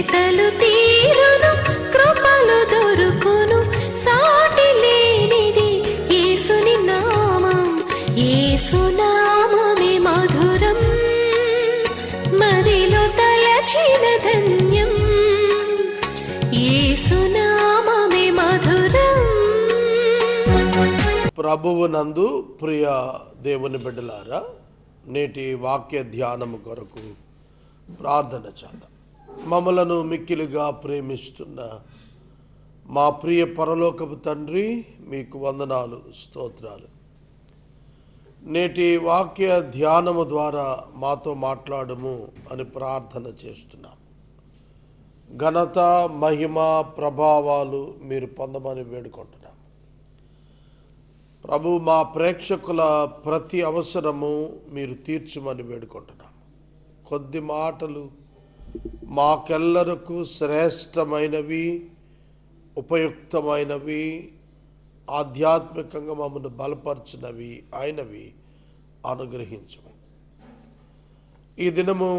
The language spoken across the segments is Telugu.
వెతలు తీరును, కృపలు దొరుకును, సాటి లేనిది యేసుని నామం. యేసునామమే మధురం, మదిలో తలచిన ధన్యం. యేసునామమే మధురం. ప్రభువునందు ప్రియ దేవుని బిడ్డలారా, నేటి వాక్య ధ్యానము కొరకు ప్రార్థన చేద్దాం. మమ్మలను మిక్కిలిగా ప్రేమిస్తున్న మా ప్రియ పరలోకపు తండ్రి, మీకు వందనాలు, స్తోత్రాలు. నేటి వాక్య ధ్యానము ద్వారా మాతో మాట్లాడము అని ప్రార్థన చేస్తున్నాం. ఘనత, మహిమ, ప్రభావాలు మీరు పొందమని వేడుకుంటున్నాం. ప్రభు, మా ప్రేక్షకుల ప్రతి అవసరము మీరు తీర్చమని వేడుకుంటున్నాం. కొద్ది మాటలు మాకెల్లరకు శ్రేష్టమైనవి, ఉపయుక్తమైనవి, ఆధ్యాత్మికంగా మమ్మల్ని బలపరిచినవి అయినవి అనుగ్రహించము. ఈ దినము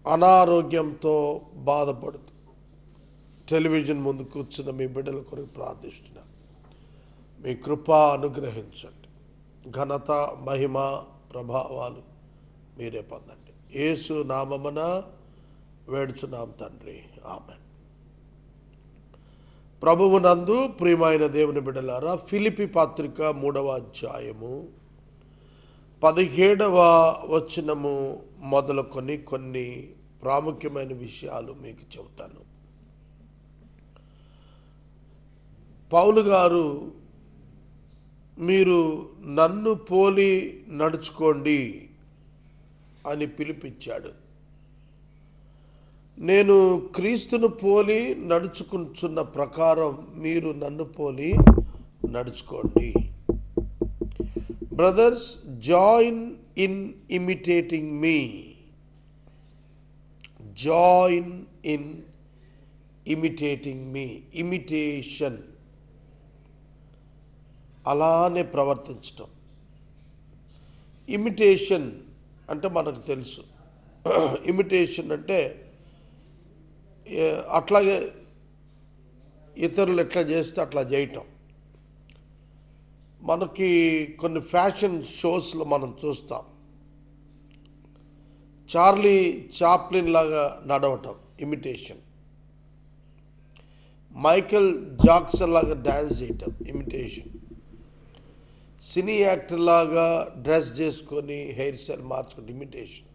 అనారోగ్యంతో బాధపడుతూ టెలివిజన్ ముందు కూర్చున్న మీ బిడ్డల కొరకు ప్రార్థిస్తున్నాం. మీ కృప అనుగ్రహించండి. ఘనత, మహిమ, ప్రభావాలు మీరే పొందండి. యేసు నామమున వేడుచున్నాం తండ్రి, ఆమేన్. ప్రభువునందు ప్రియమైన దేవుని బిడ్డలారా, ఫిలిప్పీ పత్రిక 3వ అధ్యాయము 17వ వచనము మొదలుకొని కొన్ని ప్రాముఖ్యమైన విషయాలు మీకు చెబుతాను. పౌలు గారు, మీరు నన్ను పోలి నడుచుకోండి అని పిలిపించాడు. నేను క్రీస్తును పోలి నడుచుకుంటున్న ప్రకారం మీరు నన్ను పోలి నడుచుకోండి. Brothers, join in imitating me. Join in imitating me. Imitation, అలానే ప్రవర్తించటం. ఇమిటేషన్ అంటే మనకు తెలుసు. ఇమిటేషన్ అంటే అట్లాగే ఇతరులు ఎట్లా చేస్తే అట్లా చేయటం. మనకి కొన్ని ఫ్యాషన్ షోస్లో మనం చూస్తాం. చార్లీ చాప్లిన్ లాగా నడవటం ఇమిటేషన్. మైకేల్ జాక్సన్ లాగా డ్యాన్స్ చేయటం ఇమిటేషన్. సినీ యాక్టర్ లాగా డ్రెస్ చేసుకొని హెయిర్ స్టైల్ మార్చుకుంటే ఇమిటేషన్.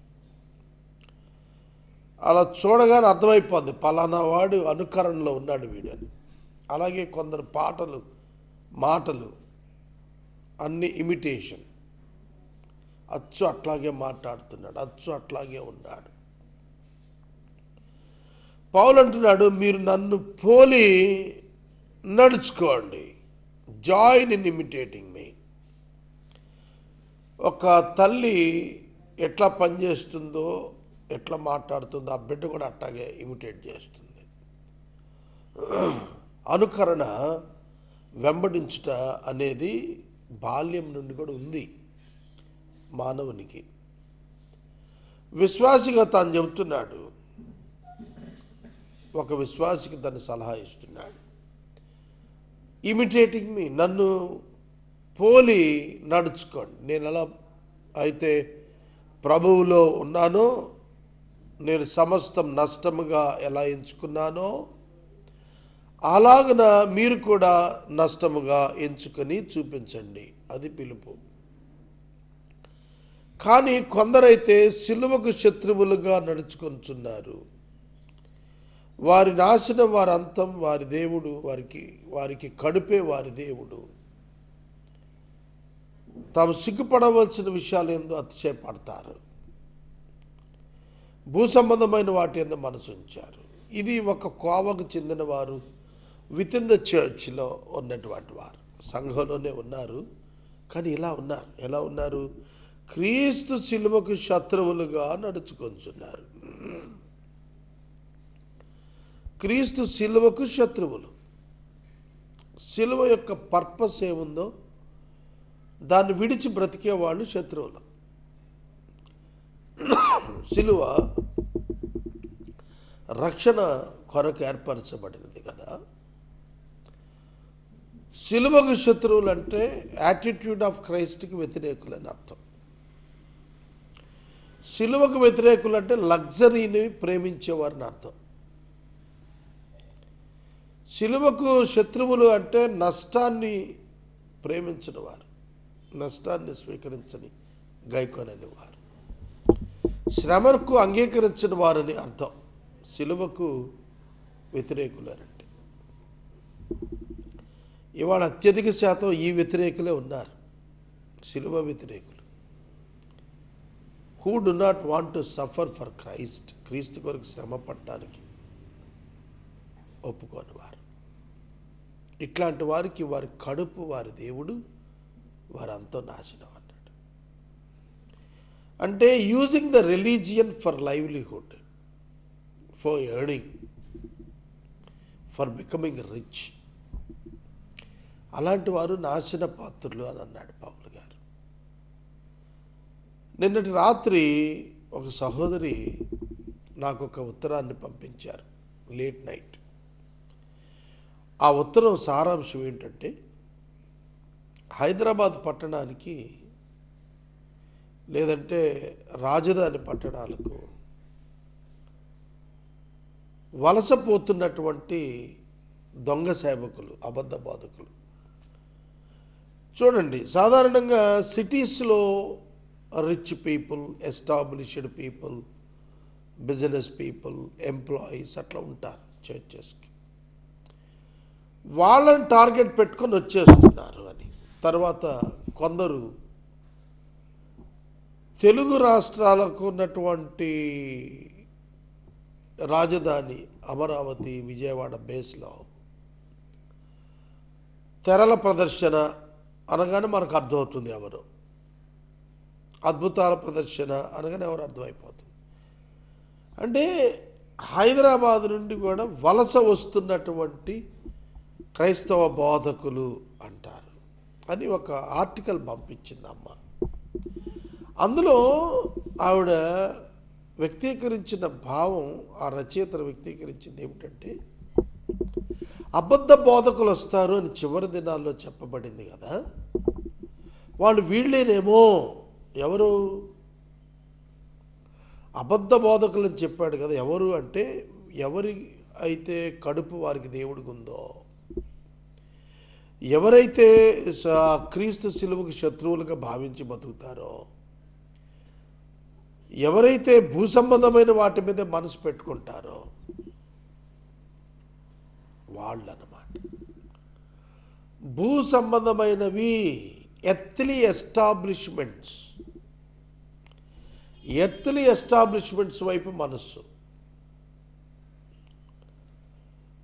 అలా చూడగానే అర్థమైపోద్ది పలానా వాడు అనుకరణలో ఉన్నాడు వీడని. అలాగే కొందరు పాటలు, మాటలు అన్ని ఇమిటేషన్. అచ్చు అట్లాగే మాట్లాడుతున్నాడు, అచ్చు అట్లాగే ఉన్నాడు. పౌలు అంటున్నాడు, మీరు నన్ను పోలి నడుచుకోండి. జాయిన్ ఇన్ ఇమిటేటింగ్ మీ. ఒక తల్లి ఎట్లా పనిచేస్తుందో, ఎట్లా మాట్లాడుతుందో ఆ బిడ్డ కూడా అట్లాగే ఇమిటేట్ చేస్తుంది. అనుకరణ, వెంబడించుట అనేది బాల్యం నుండి కూడా ఉంది మానవునికి. విశ్వాసిగా తాను చెబుతున్నాడు, ఒక విశ్వాసికి తను సలహా ఇస్తున్నాడు. ఇమిటేటింగ్ మీ, నన్ను పోలి నడుచుకోండి. నేను ఎలా అయితే ప్రభువులో ఉన్నానో, నేను సమస్తం నష్టముగా ఎలా ఎంచుకున్నానో, అలాగన మీరు కూడా నష్టముగా ఎంచుకొని చూపించండి. అది పిలుపు. కానీ కొందరైతే సిలువకు శత్రువులుగా నడుచుకొంచున్నారు. వారి నాశనం, వారి అంతం, వారి దేవుడు, వారికి కడుపే వారి దేవుడు. తాము సిగ్గుపడవలసిన విషయాలు ఏందో అతిశయపడతారు. భూ సంబంధమైన వాటి ఏందో మనసు ఉంచారు. ఇది ఒక కోవకు చెందిన వారు, విత్ ఇన్ ద చర్చ్లో ఉన్నటువంటి వారు, సంఘంలోనే ఉన్నారు. కానీ ఇలా ఉన్నారు. ఎలా ఉన్నారు? క్రీస్తు సిలువకు శత్రువులుగా నడుచుకొంచున్నారు. క్రీస్తు సిలువకు శత్రువులు. సిలువ యొక్క పర్పస్ ఏముందో దాన్ని విడిచి బ్రతికే వాళ్ళు శత్రువులు. సిలువ రక్షణ కొరకు ఏర్పరచబడినది కదా. సిలువకు శత్రువులు అంటే యాటిట్యూడ్ ఆఫ్ క్రైస్ట్కి వ్యతిరేకులని అర్థం. సిలువకు వ్యతిరేకులు అంటే లగ్జరీని ప్రేమించేవారిని అర్థం. సిలువకు శత్రువులు అంటే నష్టాన్ని ప్రేమించిన వారు, నష్టాన్ని స్వీకరించని గైకొనని వారు, శ్రమకు అంగీకరించిన వారని అర్థం. సిలువకు వ్యతిరేకులు అని అంటే ఇవాళ అత్యధిక శాతం ఈ వ్యతిరేకులే ఉన్నారు, సిలువ వ్యతిరేకులు. Who do not want to suffer for Christ, క్రీస్తు కొరకు శ్రమ పడటానికి ఒప్పుకోని వారు. ఇట్లాంటి వారికి వారి కడుపు వారి దేవుడు, వారంతా నాశనం అన్నాడు. అంటే using the religion for livelihood, for earning, for becoming rich, అలాంటి వారు నాశన పాత్రులు అని అన్నాడు పౌలు గారు. నిన్నటి రాత్రి ఒక సహోదరి నాకు ఒక ఉత్తరాన్ని పంపించారు, లేట్ నైట్. ఆ ఉత్తరం సారాంశం ఏంటంటే, హైదరాబాద్ పట్టణానికి లేదంటే రాజధాని పట్టణాలకు వలసపోతున్నటువంటి దొంగ సేవకులు, అబద్ధ బోధకులు. చూడండి, సాధారణంగా సిటీస్లో rich people, established people, business people, employees అట్లా ఉంటారు చర్చెస్కి. వాళ్ళని టార్గెట్ పెట్టుకొని వచ్చేస్తున్నారు అని. తర్వాత కొందరు తెలుగు రాష్ట్రాలకు ఉన్నటువంటి రాజధాని అమరావతి, విజయవాడ బేస్లో తెరల ప్రదర్శన అనగానే మనకు అర్థమవుతుంది ఎవరు, అద్భుతాల ప్రదర్శన అనగానే ఎవరు అర్థమైపోతుంది. అంటే హైదరాబాద్ నుండి కూడా వలస వస్తున్నటువంటి క్రైస్తవ బోధకులు అంటారు అని ఒక ఆర్టికల్ పంపించింది అమ్మ. అందులో ఆవిడ వ్యక్తీకరించిన భావం, ఆ రచయిత వ్యక్తీకరించింది ఏమిటంటే, అబద్ధ బోధకులు వస్తారు అని చివరి దినాల్లో చెప్పబడింది కదా, వాళ్ళు వీళ్ళేనేమో. ఎవరు? అబద్ధ బోధకులు అని చెప్పాడు కదా, ఎవరు అంటే ఎవరి అయితే కడుపు వారికి దేవుడికి ఉందో, ఎవరైతే క్రీస్తు సిలువకు శత్రువులుగా భావించి బతుకుతారో, ఎవరైతే భూ సంబంధమైన వాటి మీద మనసు పెట్టుకుంటారో వాళ్ళు అన్నమాట. భూ సంబంధమైనవి, ఎర్త్లీ ఎస్టాబ్లిష్మెంట్స్ వైపు మనస్సు.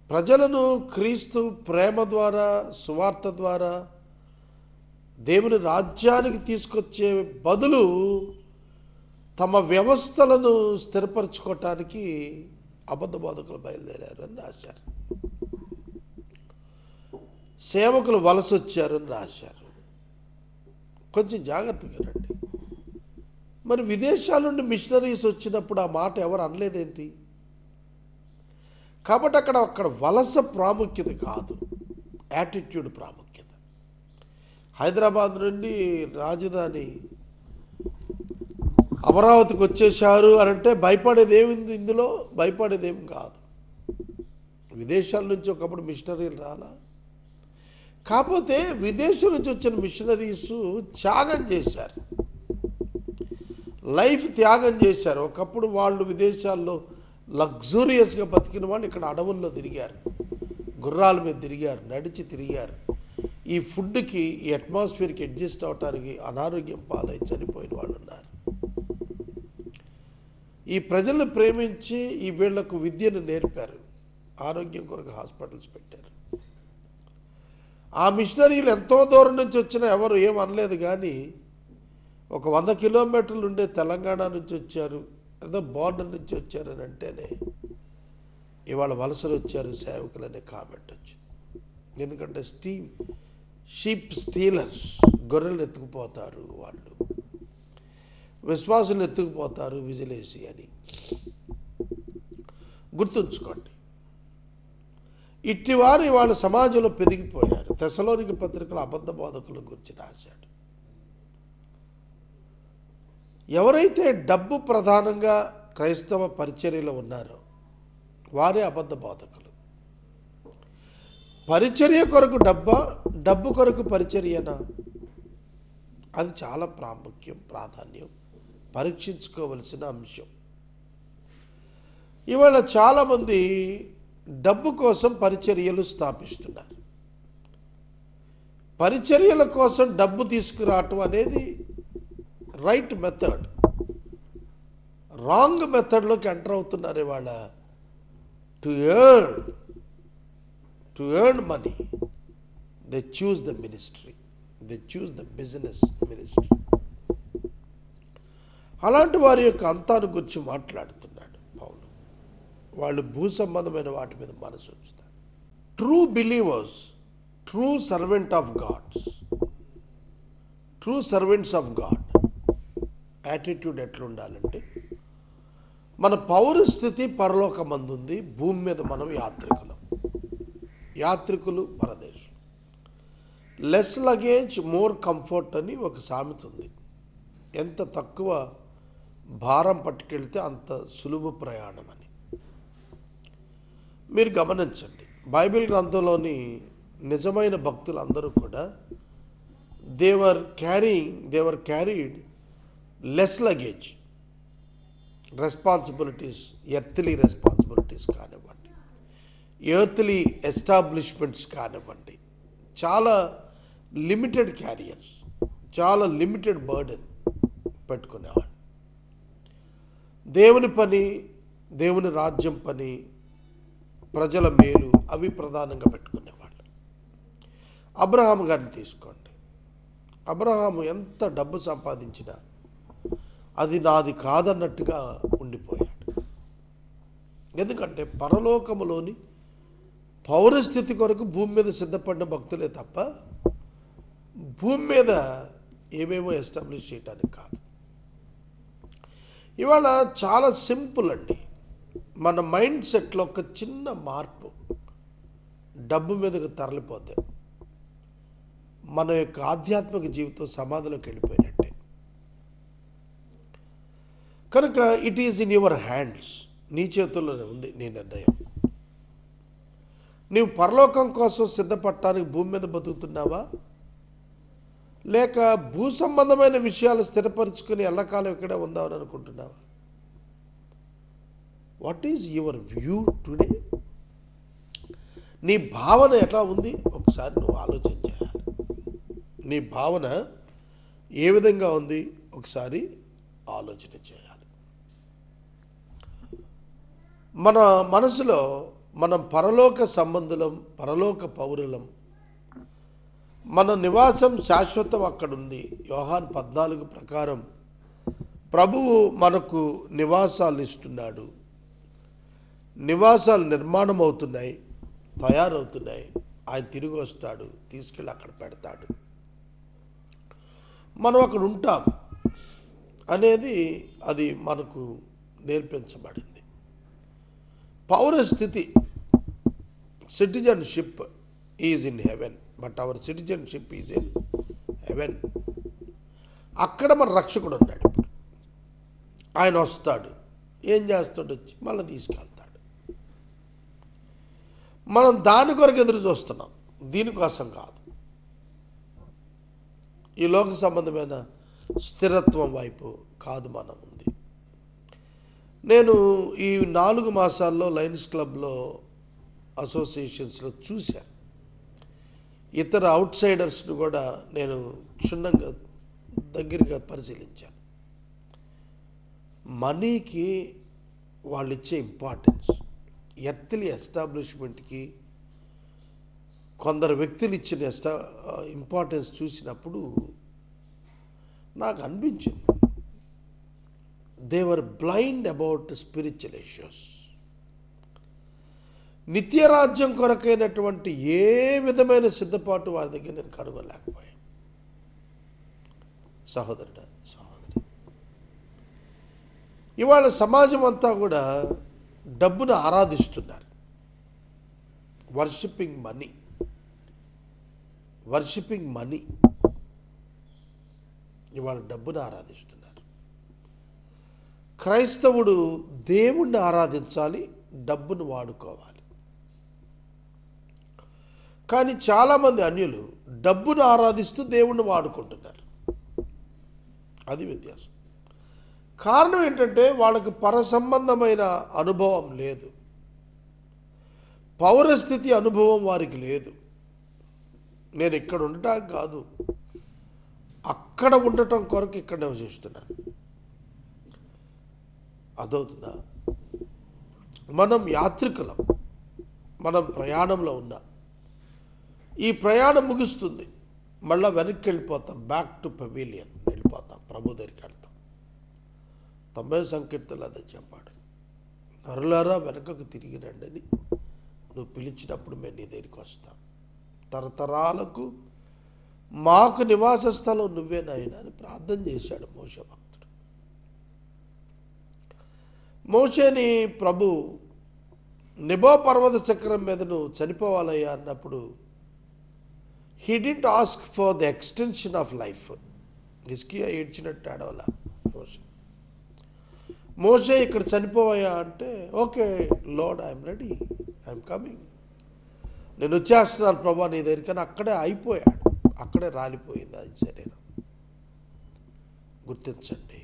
ప్రజలను క్రీస్తు ప్రేమ ద్వారా, సువార్త ద్వారా దేవుని రాజ్యానికి తీసుకొచ్చే బదులు తమ వ్యవస్థలను స్థిరపరచుకోవటానికి అబద్ధ బోధకులు బయలుదేరారు అని రాశారు. సేవకులు వలస వచ్చారని రాశారు. కొంచెం జాగ్రత్తగా రండి. మరి విదేశాల నుండి మిషనరీస్ వచ్చినప్పుడు ఆ మాట ఎవరు అనలేదేంటి? కాబట్టి అక్కడ వలస ప్రాముఖ్యత కాదు, యాటిట్యూడ్ ప్రాముఖ్యత. హైదరాబాద్ నుండి రాజధాని అమరావతికి వచ్చేసారు అని అంటే భయపడేది ఏమింది? ఇందులో భయపడేదేం కాదు. విదేశాల నుంచి ఒకప్పుడు మిషనరీలు రాలా. కాకపోతే విదేశం నుంచి వచ్చిన మిషనరీస్ త్యాగం చేశారు, లైఫ్ త్యాగం చేశారు. ఒకప్పుడు వాళ్ళు విదేశాల్లో లగ్జూరియస్గా బతికిన వాళ్ళు ఇక్కడ అడవుల్లో తిరిగారు, గుర్రాల మీద తిరిగారు, నడిచి తిరిగారు. ఈ ఫుడ్కి, ఈ అట్మాస్ఫియర్కి అడ్జస్ట్ అవడానికి అనారోగ్యం పాలై చనిపోయిన వాళ్ళు ఉన్నారు. ఈ ప్రజలను ప్రేమించి ఈ వీళ్లకు విద్యను నేర్పారు, ఆరోగ్యం కొరకు హాస్పిటల్స్ పెట్టారు. ఆ మిషనరీలు ఎంతో దూరం నుంచి వచ్చినా ఎవరు ఏం అనలేదు. కానీ ఒక 100 కిలోమీటర్లు ఉండే తెలంగాణ నుంచి వచ్చారు, ఏదో బార్డర్ నుంచి వచ్చారని అంటేనే ఇవాళ వలసలు వచ్చారు సేవకులు అనే కామెంట్ వచ్చింది. ఎందుకంటే షీప్ స్టీలర్స్, గొర్రెలు ఎత్తుకుపోతారు వాళ్ళు, విశ్వాసులు ఎత్తుకుపోతారు విజిలేసి అని. గుర్తుంచుకోండి. ఇట్టివారు ఇవాళ సమాజంలో పెరిగిపోయారు. తెస్సలోనిక పత్రికలో అబద్ధ బోధకుల గురించి రాశాడు. ఎవరైతే డబ్బు ప్రధానంగా క్రైస్తవ పరిచర్యలో ఉన్నారో వారే అబద్ధ బోధకులు. పరిచర్య కొరకు డబ్బా, డబ్బు కొరకు పరిచర్యనా? అది చాలా ప్రాధాన్యం, పరీక్షించుకోవలసిన అంశం. ఇవాళ చాలామంది డబ్బు కోసం పరిచర్యలు స్థాపిస్తున్నారు. పరిచర్యల కోసం డబ్బు తీసుకురావటం అనేది రైట్ మెథడ్. రాంగ్ మెథడ్లోకి ఎంటర్ అవుతున్నారు ఇవాళ. To earn money they choose the ministry, they choose the business ministry. అలాంటి వారి యొక్క అంతాన్ని గురించి మాట్లాడుతున్నాడు పౌలు. వాళ్ళు భూ సంబంధమైన వాటి మీద మనసు ఉంచుతారు. True believers, true servant of gods, true servants of God attitude ఎట్లా ఉండాలంటే, మన పౌరస్థితి పరలోకమందుంది, భూమి మీద మనం యాత్రికులు పరదేశం. లెస్ లగేజ్ మోర్ కంఫర్ట్ అని ఒక సామెత ఉంది. ఎంత తక్కువ భారం పట్టుకెళ్తే అంత సులువు ప్రయాణం అని. మీరు గమనించండి, బైబిల్ గ్రంథంలోని నిజమైన భక్తులు అందరూ కూడా they were carried less luggage responsibilities, earthly responsibilities కానివ్వండి, ఎర్త్లీ ఎస్టాబ్లిష్మెంట్స్ కానివ్వండి, చాలా లిమిటెడ్ క్యారియర్స్, చాలా లిమిటెడ్ బర్డెన్ పెట్టుకునేవాడు. దేవుని పని, దేవుని రాజ్యం పని, ప్రజల మేలు అవి ప్రధానంగా పెట్టుకునేవాళ్ళు. అబ్రహాం గారిని తీసుకోండి. అబ్రహాము ఎంత డబ్బు సంపాదించినా అది నాది కాదన్నట్టుగా ఉండిపోయాడు. ఎందుకంటే పరలోకములోని పౌరస్థితి కొరకు భూమి మీద సిద్ధపడిన భక్తులే తప్ప భూమి మీద ఏవేవో ఎస్టాబ్లిష్ చేయడానికి కాదు. ఇవాళ చాలా సింపుల్ అండి. మన మైండ్ సెట్లో ఒక చిన్న మార్పు డబ్బు మీదకు తరలిపోతే మన యొక్క ఆధ్యాత్మిక జీవితం సమాధిలోకి వెళ్ళిపోయినట్టే. కనుక it is in your hands, నీ చేతుల్లోనే ఉంది నీ నిర్ణయం. నీవు పరలోకం కోసం సిద్ధపడటానికి భూమి మీద బతుకుతున్నావా, లేక భూ సంబంధమైన విషయాలు స్థిరపరుచుకుని ఎల్లకాలం ఇక్కడే ఉందామని అనుకుంటున్నావా? What is your view today? నీ భావన ఎట్లా ఉంది ఒకసారి నువ్వు ఆలోచన చేయాలి. నీ భావన ఏ విధంగా ఉంది ఒకసారి ఆలోచన చేయాలి. మన మనసులో మనం పరలోక సంబంధులం, పరలోక పౌరులం, మన నివాసం శాశ్వతం అక్కడుంది. యోహాన్ 14 ప్రకారం ప్రభువు మనకు నివాసాలు ఇస్తున్నాడు. నివాసాలు నిర్మాణం అవుతున్నాయి, తయారవుతున్నాయి. ఆయన తిరిగి వస్తాడు, తీసుకెళ్ళి అక్కడ పెడతాడు. మనం అక్కడ ఉంటాం అనేది అది మనకు నేర్పించబడింది. పౌరస్థితి, citizenship is in heaven, but our citizenship is in heaven. అక్కడ మన రక్షకుడు ఉన్నాడు. ఇప్పుడు ఆయన వస్తాడు, ఏం చేస్తాడు? వచ్చి మళ్ళీ తీసుకెళ్తాడు. మనం దాని కొరకు ఎదురు చూస్తున్నాం, దీనికోసం కాదు. ఈ లోక సంబంధమైన స్థిరత్వం వైపు కాదు మనం ఉంది. నేను ఈ 4 మాసాల్లో లయన్స్ క్లబ్లో అసోసియేషన్స్లో చూశాను. ఇతర అవుట్ సైడర్స్ను కూడా నేను క్షుణ్ణంగా దగ్గరగా పరిశీలించాను. మనీకి వాళ్ళు ఇచ్చే ఇంపార్టెన్స్, ఎర్త్లీ ఎస్టాబ్లిష్మెంట్కి కొందరు వ్యక్తులు ఇచ్చిన ఇంపార్టెన్స్ చూసినప్పుడు నాకు అనిపించింది, they were blind about spiritual issues. నిత్యరాజ్యం కొరకైనటువంటి ఏ విధమైన సిద్ధపాటు వారి దగ్గర నేను కనుగొనలేకపోయాను. సహోదరుడు, సహోదరి, ఇవాళ సమాజం అంతా కూడా డబ్బును ఆరాధిస్తున్నారు. Worshipping money. ఇవాళ డబ్బును ఆరాధిస్తున్నారు. క్రైస్తవుడు దేవుణ్ణి ఆరాధించాలి, డబ్బును వాడుకోవాలి. కానీ చాలామంది అన్యులు డబ్బును ఆరాధిస్తూ దేవుణ్ణి వాడుకుంటున్నారు. అది వ్యత్యాసం. కారణం ఏంటంటే వాళ్ళకి పరసంబంధమైన అనుభవం లేదు, పౌరస్థితి అనుభవం వారికి లేదు. నేను ఇక్కడ ఉండటం కాదు, అక్కడ ఉండటం కొరకు ఇక్కడ నివసిస్తున్నాను. అదవుతుందా? మనం యాత్రికులం, మనం ప్రయాణంలో ఉన్నాం. ఈ ప్రయాణం ముగుస్తుంది, మళ్ళీ వెనక్కి వెళ్ళిపోతాం, బ్యాక్ టు పెవిలియన్ వెళ్ళిపోతాం, ప్రభు దగ్గరికి వెళ్తాం. 90 సంకీర్తనలు అదే చెప్పాడు, నరులారా వెనకకు తిరిగి రండి, నువ్వు పిలిచినప్పుడు మేము నీ దగ్గరికి వస్తాం. తరతరాలకు మాకు నివాస స్థలం నువ్వే నాయనా అని ప్రార్థన చేశాడు మోషే భక్తుడు. మోషేని ప్రభు నెబో పర్వత చక్రం మీద నువ్వు చనిపోవాలయ్యా అన్నప్పుడు he didn't ask for the extension of life. హిజ్కియా ఏడ్చినట్టు ఆడవాల మోషే ఇక్కడ చనిపోవయ్యా అంటే, okay lord, I'm ready, I'm coming, నేను వచ్చేస్తున్నాను ప్రభా నీ దగ్గరికి అని అక్కడే అయిపోయాడు, అక్కడే రాలిపోయింది అది శరీరం. గుర్తించండి,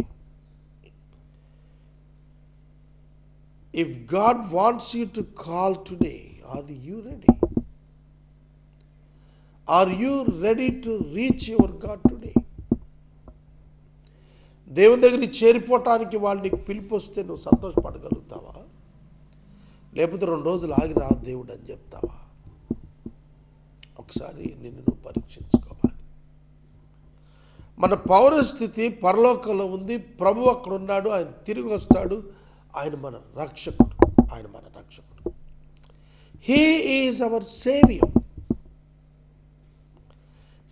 if God wants you to call today, are you ready? Are you ready to reach your God today? దేవుని దగ్గరికి చేరిపోవటానికి వాళ్ళు నీకు పిలుపు వస్తే నువ్వు సంతోషపడగలుగుతావా? లేకపోతే 2 రోజులు ఆగి రా దేవుడు అని చెప్తావా? ఒకసారి నిన్ను నువ్వు పరీక్షించుకోవాలి. మన పౌరస్థితి పరలోకంలో ఉంది, ప్రభు అక్కడ ఉన్నాడు, ఆయన తిరిగి వస్తాడు, ఆయన మన రక్షకుడు. He is our saviour,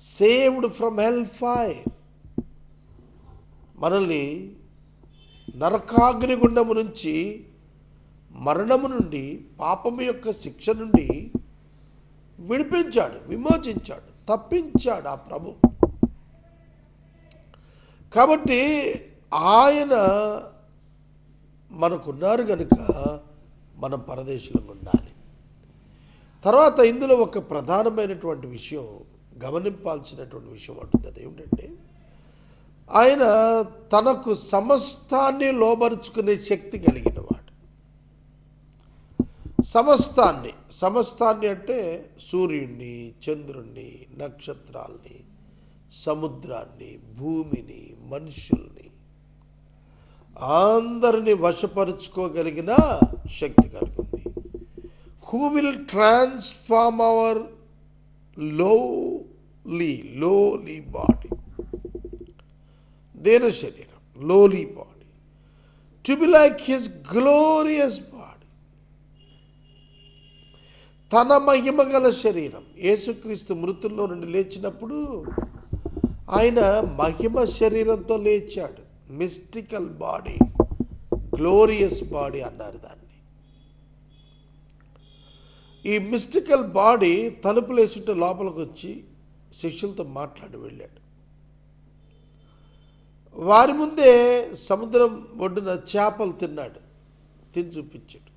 saved from hell fire. మనల్ని నరకాగ్నిగుండము నుంచి, మరణము నుండి, పాపము యొక్క శిక్ష నుండి విడిపించాడు, విమోచించాడు, తప్పించాడు ఆ ప్రభు. కాబట్టి ఆయన మనకున్నారు కనుక మనం పరదేశంలో ఉండాలి. తర్వాత ఇందులో ఒక ప్రధానమైనటువంటి విషయం, గమనింపాల్సినటువంటి విషయం అంటుంది, ఏమిటంటే ఆయన తనకు సమస్తాన్ని లోబరుచుకునే శక్తి కలిగిన వాడు. సమస్తాన్ని అంటే సూర్యుడిని, చంద్రుణ్ణి, నక్షత్రాల్ని, సముద్రాన్ని, భూమిని, మనుషుల్ని అందరినీ వశపరుచుకోగలిగిన శక్తి కలిగింది. Who will transform our lowly body, దేన శరీరం, lowly body, to be like his glorious body. తన మహిమ గల శరీరం. యేసుక్రీస్తు మృతుల్లో నుండి లేచినప్పుడు ఆయన మహిమ శరీరంతో లేచాడు. మిస్టికల్ బాడీ, గ్లోరియస్ బాడీ అన్నారు దాన్ని. ఈ మిస్టికల్ బాడీ తలుపులు వేసుంటే లోపలికి వచ్చి శిష్యులతో మాట్లాడి వెళ్ళాడు. వారి ముందే సముద్రం ఒడ్డున చేపలు తిన్నాడు, తిని చూపించాడు.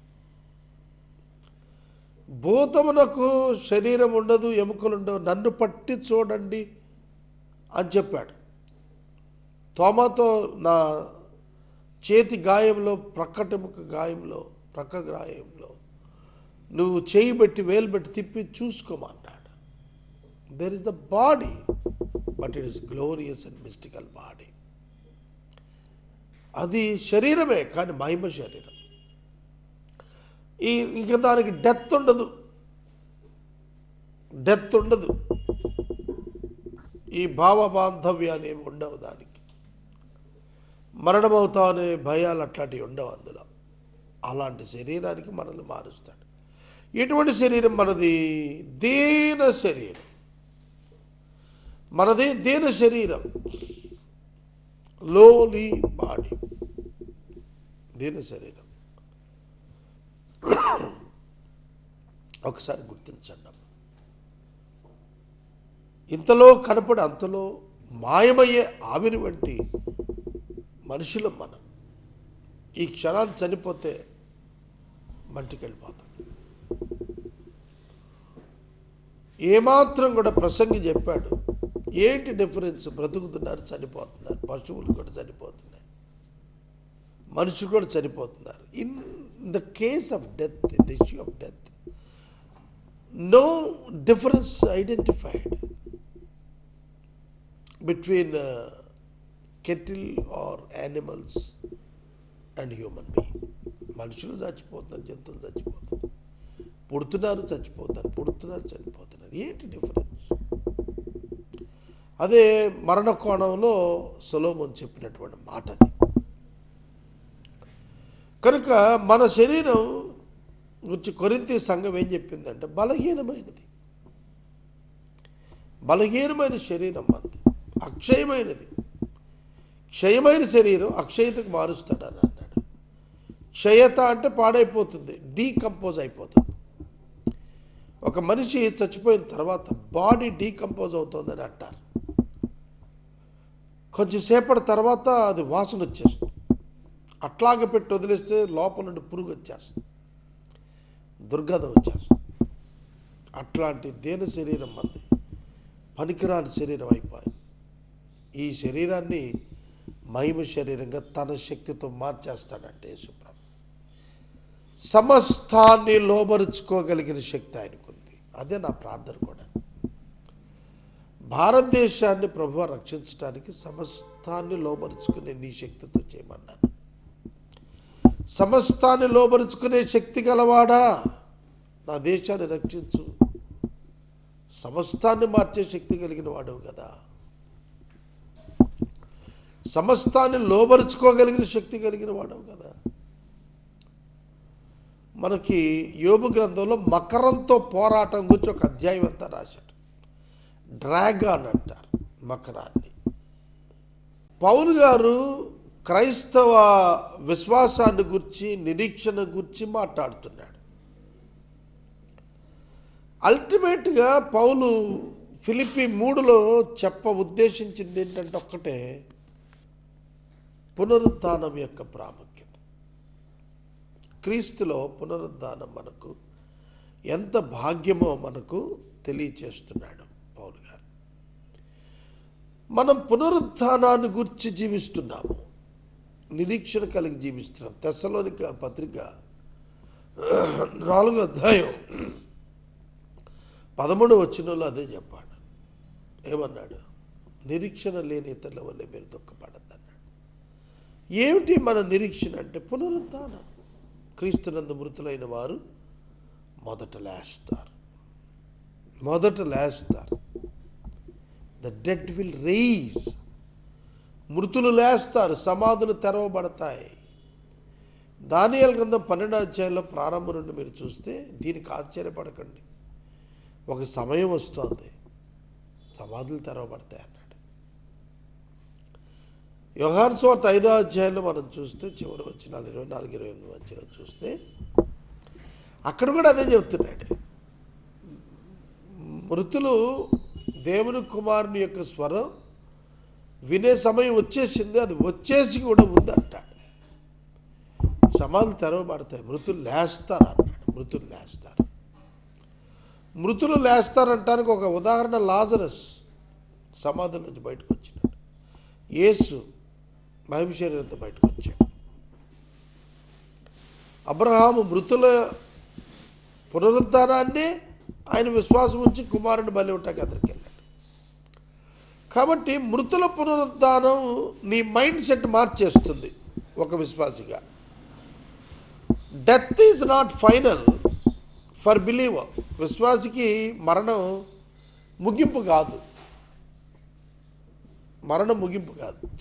భూతమునకు శరీరం ఉండదు, ఎముకలు ఉండవు, నన్ను పట్టి చూడండి అని చెప్పాడు. తోమాతో నా చేతి గాయంలో, ప్రక్కటెముక గాయంలో, ప్రక్క గాయంలో నువ్వు చేయి పెట్టి వేలు పెట్టి తిప్పి చూసుకోమన్నాడు. There is the body, but it is glorious and mystical body. అది శరీరమే కానీ మహిమ శరీరం. ఇంకా దానికి డెత్ ఉండదు, ఈ భావబాంధవ్యాలు ఏమి ఉండవు, దానికి మరణమవుతా అనే భయాలు అట్లాంటివి ఉండవు అందులో. అలాంటి శరీరానికి మనల్ని మారుస్తాడు. ఎటువంటి శరీరం మనది? దీన శరీరం. మనది దీన శరీరం, లోలీ బాడీ, దీన శరీరం. ఒకసారి గుర్తించండి. ఇంతలో కనపడి అంతలో మాయమయ్యే ఆవిరి వంటి మనుషులం మనం. ఈ క్షణాన్ని చనిపోతే మంటికి వెళ్ళిపోతాం. ఏమాత్రం కూడా ప్రసంగి చెప్పాడు, ఏంటి డిఫరెన్స్? బ్రతుకుతున్నారు, చనిపోతున్నారు. పశువులు కూడా చనిపోతున్నాయి, మనుషులు కూడా చనిపోతున్నారు. In the case of death, in the issue of death, no difference identified between kettle or animals and human being. మనుషులు చచ్చిపోతున్నారు, జంతువులు చచ్చిపోతున్నారు, పుడుతున్నారు, చచ్చిపోతున్నారు, పుడుతున్నారు, చనిపోతున్నారు. ఏంటి డిఫరెన్స్? అదే మరణ కోణంలో సొలొమోను చెప్పినటువంటి మాట అది. కనుక మన శరీరం గురించి కొరింథీ సంఘం ఏం చెప్పిందంటే బలహీనమైనది, బలహీనమైన శరీరం మంది, అక్షయమైనది. క్షయమైన శరీరం అక్షయతకు మారుస్తాడని అన్నాడు. క్షయత అంటే పాడైపోతుంది, డీకంపోజ్ అయిపోతుంది. ఒక మనిషి చచ్చిపోయిన తర్వాత బాడీ డీకంపోజ్ అవుతుందని అంటారు. కొంచెం సేపటి తర్వాత అది వాసన వచ్చేస్తుంది. అట్లాగే పెట్టి వదిలేస్తే లోపల నుండి పురుగు వచ్చేస్తుంది, దుర్గంధం వచ్చేస్తుంది. అట్లాంటి దేన శరీరం మంది, పనికిరాని శరీరం అయిపోయింది. ఈ శరీరాన్ని మహిమ శరీరంగా తన శక్తితో మార్చేస్తాడంటే యేసుప్రభు. సమస్తాన్ని లోబరుచుకోగలిగిన శక్తి ఆయనకుంది. అదే నా ప్రార్థన కూడా. భారతదేశాన్ని ప్రభువు రక్షించడానికి సమస్తాన్ని లోబరుచుకునే నీ శక్తితో చేయమన్నాను. సమస్తాన్ని లోబరుచుకునే శక్తి గలవాడా, నా దేశాన్ని రక్షించు. సమస్తాన్ని మార్చే శక్తి కలిగిన వాడవు కదా, సమస్తాన్ని లోబరుచుకోగలిగిన శక్తి కలిగిన వాడవు కదా. మనకి యోబు గ్రంథంలో మకరంతో పోరాటం గురించి ఒక అధ్యాయం అంతా రాశాడు. డ్రాగన్ అంటారు మకరాన్ని. పౌలు గారు క్రైస్తవ విశ్వాసాన్ని గురించి, నిరీక్షణ గురించి మాట్లాడుతున్నాడు. అల్టిమేట్గా పౌలు ఫిలిప్పీ 3లో ఉద్దేశించింది ఏంటంటే ఒక్కటే, పునరుద్ధానం యొక్క ప్రాముఖ్యత. క్రీస్తులో పునరుద్ధానం మనకు ఎంత భాగ్యమో మనకు తెలియచేస్తున్నాడు పౌలు గారు. మనం పునరుద్ధానాన్ని గురించి జీవిస్తున్నాము, నిరీక్షణ కలిగి జీవిస్తున్నాం. తెస్సలోనిక పత్రిక 4వ అధ్యాయం 13వ వచనంలో అదే చెప్పాడు. ఏమన్నాడు? నిరీక్షణ లేని ఇతరుల వల్లే మీరు దుఃఖపడద్దు అన్నాడు. ఏమిటి మన నిరీక్షణ అంటే? పునరుద్ధానం. క్రీస్తునందు మృతులైన వారు మొదట లేస్తారు. The dead will rise. మృతులు లేస్తారు, సమాధులు తెరవబడతాయి. దానియేలు గ్రంథం 12వ అధ్యాయంలో ప్రారంభం నుండి మీరు చూస్తే దీనికి ఆశ్చర్యపడకండి, ఒక సమయం వస్తుంది సమాధులు తెరవబడతాయి అన్నాడు. యోహాను సువార్త 5వ అధ్యాయంలో మనం చూస్తే చివరి వచనాలు 24, 28 వచనాలు చూస్తే అక్కడ కూడా అదే చెప్తున్నాడు. మృతులు దేవుని కుమారుని యొక్క స్వరం వినే సమయం వచ్చేసింది, అది వచ్చేసి కూడా ఉంది అంటాడు. సమాధులు తెరవబడతాయి, మృతులు లేస్తారు అన్నాడు. మృతులు లేస్తారంటానికి ఒక ఉదాహరణ లాజరస్ సమాధుల నుంచి బయటకు వచ్చినాడు. యేసు మహిమ శరీరంతో బయటకు వచ్చాడు. అబ్రహాము మృతుల పునరుద్ధానాన్ని ఆయన విశ్వాసం ఉంచి కుమారుని బలి ఉంటాకి అతనికి వెళ్ళాడు. కాబట్టి మృతుల పునరుద్ధానం నీ మైండ్ సెట్ మార్చేస్తుంది ఒక విశ్వాసిగా. Death is not final for believer. విశ్వాసికి మరణం ముగింపు కాదు.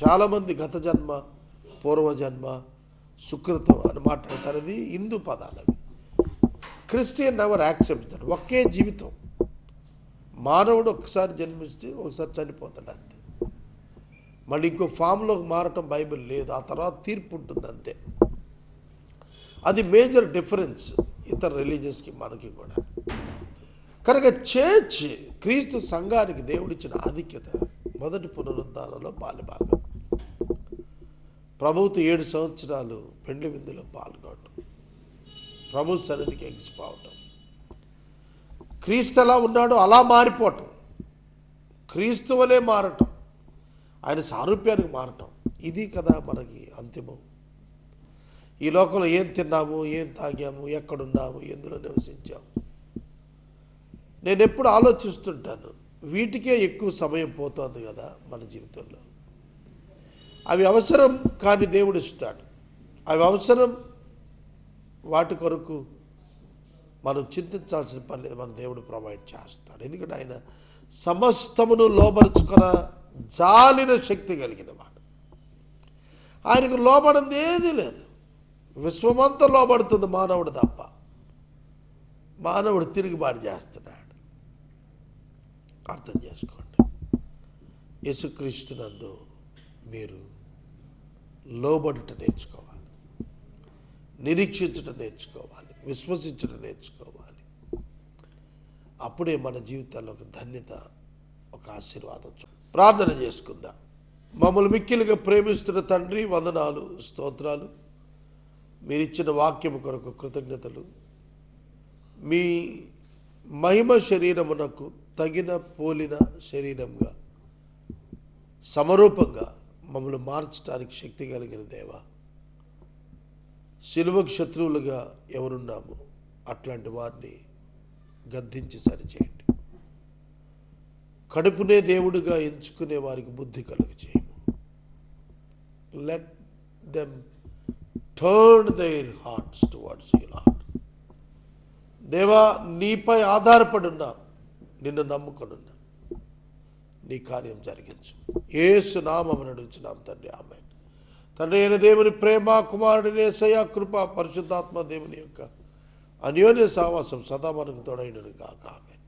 చాలామంది గత జన్మ, పూర్వజన్మ, సుకృతం అని మాట్లాడతారు. అది హిందూ పదాలు అవి. Christian never accept that. ఒకే జీవితం. మానవుడు ఒకసారి జన్మిస్తే ఒకసారి చనిపోతాడు అంతే. మళ్ళీ ఇంకో ఫామ్లోకి మారటం బైబిల్ లేదు. ఆ తర్వాత తీర్పు ఉంటుంది అంతే. అది మేజర్ డిఫరెన్స్. ఇతర రిలీజియన్స్కి మనకి కూడా. కనుక చర్చ్ క్రీస్తు సంఘానికి దేవుడిచ్చిన ఆధిక్యత మొదటి పునరుద్ధానంలో పాలుభాగం. ప్రభువుతో 7 సంవత్సరాలు పెండ్లి విందులో పాల్గొనడం, ప్రభు సన్నిధికి ఎగిసిపోవటం, క్రీస్తు ఎలా ఉన్నాడో అలా మారిపోవటం, క్రీస్తు వలే మారటం, ఆయన సారూప్యానికి మారటం, ఇది కదా మనకి అంతిమం. ఈ లోకంలో ఏం తిన్నాము, ఏం తాగాము, ఎక్కడున్నాము, ఎందులో నివసించాము, నేను ఎప్పుడు ఆలోచిస్తుంటాను. వీటికే ఎక్కువ సమయం పోతుంది కదా మన జీవితంలో. అవి అవసరం, కానీ దేవుడు ఇస్తాడు. అవి అవసరం, వాటి కొరకు మనం చింతించాల్సిన పని లేదు, మన దేవుడు ప్రొవైడ్ చేస్తాడు. ఎందుకంటే ఆయన సమస్తమును లోబరుచుకున్న జాలిన శక్తి కలిగిన వాడు. ఆయనకు లోబడింది ఏదీ లేదు. విశ్వమంతా లోబడుతుంది మానవుడు తప్ప. మానవుడు తిరుగుబాటు చేస్తున్నాడు. అర్థం చేసుకోండి. యేసుక్రీస్తునందు మీరు లోబడుట నేర్చుకోవాలి, నిరీక్షించడం నేర్చుకోవాలి, విశ్వసించడం నేర్చుకోవాలి. అప్పుడే మన జీవితాల్లో ఒక ధన్యత, ఒక ఆశీర్వాదం. ప్రార్థన చేసుకుందాం. మమ్మల్ని మిక్కిలిగా ప్రేమిస్తున్న తండ్రి, వందనాలు, స్తోత్రాలు. మీరిచ్చిన వాక్యము కొరకు కృతజ్ఞతలు. మీ మహిమ శరీరమునకు తగిన పోలిన శరీరంగా, సమరూపంగా మమ్మల్ని మార్చడానికి శక్తి కలిగిన దేవ, శిలువకు శత్రువులుగా ఎవరున్నామో అట్లాంటి వారిని గద్దించి సరిచేయండి. కడుపునే దేవుడిగా ఎంచుకునే వారికి బుద్ధి కలుగ చేయము. Let them turn their hearts towards you lord. దేవా, నీపై ఆధారపడున్నా, నిన్ను నమ్ముకొనున్నా, నీ కార్యం జరిగించు. యేసు నామమున అడుగుచున్నాం తండ్రి, ఆమేన్. తండ్రి అయిన దేవుని ప్రేమ, కుమారుడి యేసయ్య కృప, పరిశుద్ధాత్మ దేవుని యొక్క అన్యోన్య సావాసం సదా మనకు తోడైనను గాక. ఆమేన్.